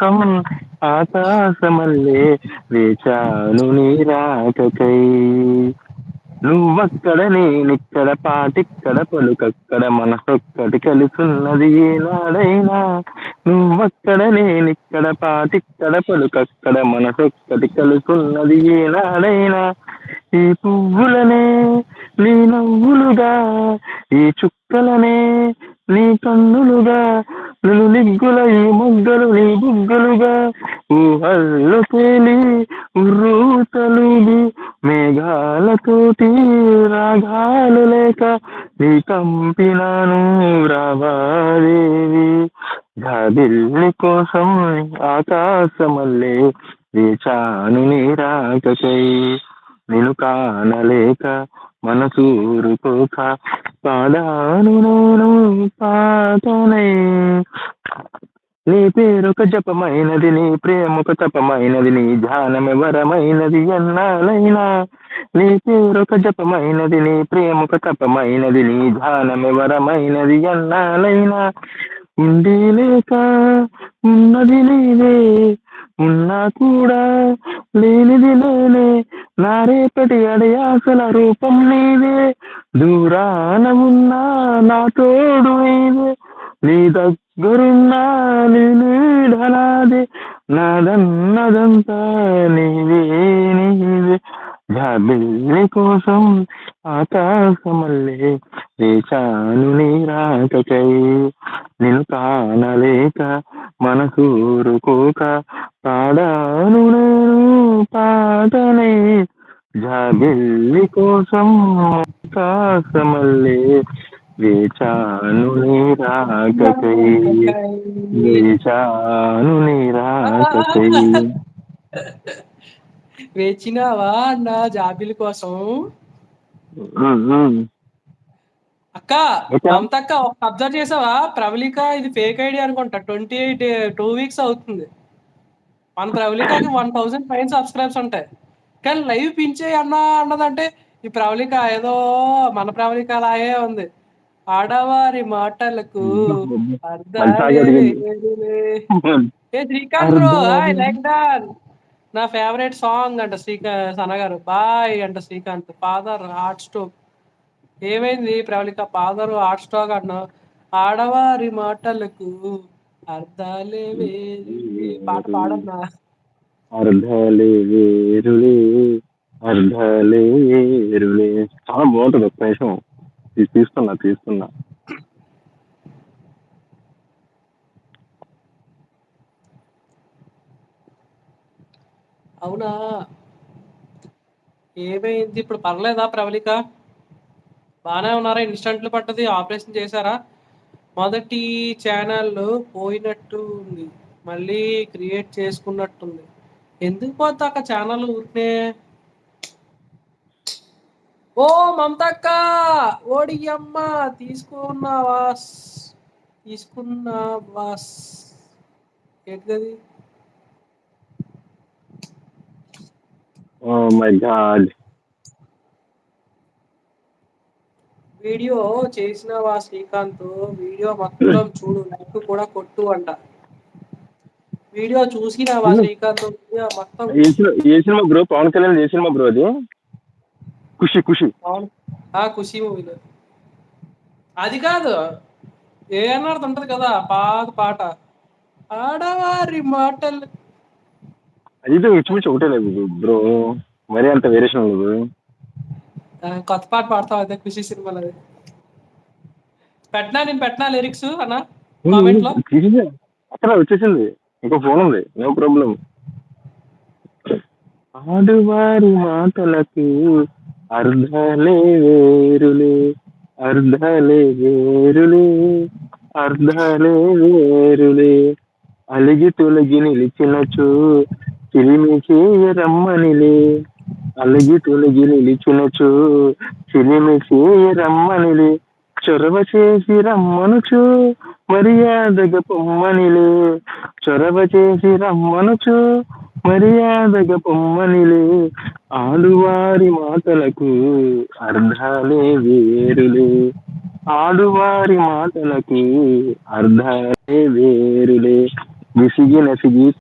కం ఆకాశమల్లే వేచాను నీ రాకకై. నువ్వక్కడ నేనిక్కడ పాటిక్కడ పలుకక్కడ మనసొక్కటి కలిసున్నది ఏనాడైనా. నువ్వక్కడ నేనిక్కడ పాటిక్కడ పలుకక్కడ మనసొక్కటి కలుసున్నది ఏనాడైనా. ఈ పువ్వులనే నీ నవ్వులుగా, ఈ చుక్కలనే నీ కన్నులుగా, నిగ్గుల ఈ మొగ్గలు నీ బుగ్గలుగా, ఊహల్లో తేలి ఉర్రూతలూగి మేఘాలతోటి రాగాలు లేక నీ కంపినాను రావాదేవి. జాబిల్లి కోసం ఆకాశమల్లే వేచాను నీ రాకకై. నిన్ను కానలేక మనసూరుకోక పాడాను నేను పాటనై. నీ పేరొక జపమైనది, నీ ప్రేమొక తపమైనది, నీ ధ్యానమె వరమైనది ఎన్నాళ్ళైనా. నీ పేరొక జపమైనది, నీ ప్రేమొక తపమైనది, నీ ధ్యానమె వరమైనది ఎన్నాళ్ళైనా. ఉండి లేక ఉన్నది నీవే, ఉన్నా కూడా లేనిది నేనే. నా రేపటి అడయాసల రూపం నీవే, దూరాన ఉన్నా నా తోడు నీవే. నీ దగ్గరున్నా నీ నీడ నాదే, నాదన్నదంతా నీవే నీవే. జాబిల్లి కోసం ఆకాశమల్లే వేచాను నీ రాకకై. నిన్ను కానలేక మనసూరుకోక పాడాను నేను పాటనై. జాబిల్లి కోసం ఆకాశమల్లే వేచాను నీ రాకకై. వేచాను నీ రాకకై. వేచినావా నా జాబిలి కోసం. ఉమ్, ఉమ్. అక్క, ఓకేనా? మమత అక్క, అబ్జర్వ్ చేసావా? ప్రవళిక ఇది ఫేక్ ఐడి అనుకుంటా. 28 2 వీక్స్ అవుతుంది. మన ప్రవళికకి 1000 పైన సబ్స్క్రైబ్స్ ఉంటాయి, కానీ లైవ్ పించే అన్నదంటే ఈ ప్రవళిక ఏదో మన ప్రవళిక లాగే ఉంది. ఆడవారి మాటలకు మళ్ళీ తాగి అర్థాలే అడిగింది. వేరులే. ఏ శ్రీకాంత్ బ్రో, హాయ్, అర్థాలు లైక్ డన్. నా ఫేవరెట్ సాంగ్ అంట సనగారు. బాయ్ అంట శ్రీకాంత్. Father heart stroke. ఏమైంది ప్రవళిక? ఫాదర్ హార్ట్ స్ట్రోక్ అన్నావు. ఆడవారి మాటలకు అర్థాలే వేరులే. పాట పాడన్నా. అర్థాలే వేరులే, అర్థాలే వేరులే. చాలా బాగుంటుంది. ఒక్క నిమిషం తీస్తున్నా. అవునా, ఏమైంది ఇప్పుడు? పర్లేదా ప్రవళిక? బాగానే ఉన్నారా? ఇన్స్టంట్లు పడ్డది, ఆపరేషన్ చేశారా? మొదటి ఛానల్ పోయినట్టు ఉంది, మళ్ళీ క్రియేట్ చేసుకున్నట్టుంది. ఎందుకు పోతాక ఛానల్ ఊరికే? ఓ మమతక్క, ఓడియమ్మ, తీసుకున్నావాస్ ఏంటది? Oh my God. వీడియో చేసినవా శ్రీకాంత్? వీడియో మొత్తం చూడు, లైక్ కూడా కొట్టు అంట. వీడియో చూసినావా శ్రీకాంత్? వీడియో మొత్తం ఏ సినిమా బ్రో? పవన్ కళ్యాణ్ ఏ సినిమా బ్రో అది? ఖుషి. ఖుషి మూవీలో. అది కాదు, ఏ అన్నది ఉంటది కదా పాట, ఆడవారి మాటలు. అది ఇంచుమించు ఒకటే లేదు బ్రో, మరీ అంత వేరియేషన్ లేదు. కొత్త పాట పాడతావు అదే ఖుషి సినిమాలో. నేను పెట్టినా లిరిక్స్ అన్న కామెంట్ లో. అక్కడ వచ్చేసింది, ఇంకో ఫోన్ ఉంది, నో ప్రాబ్లం. ఆడువారి మాటలకు అర్థాలే వేరులే, అర్థాలే వేరులే, అర్థాలే వేరులే. అలిగి తొలగి నిలిచినచో చిలిమి చేయరమ్మనిలే, అలిగి తొలగి నిలిచినచో చిలిమి చేయరమ్మనిలే. చొరవ చేసి రమ్మనుచు మర్యాదగా పొమ్మనిలే, చొరవ చేసి రమ్మనుచు మర్యాదగా పొమ్మనిలే. ఆడువారి మాటలకు అర్థాలే వేరులే, ఆడువారి మాటలకు అర్థాలే వేరులే. విసిగి నెసిగి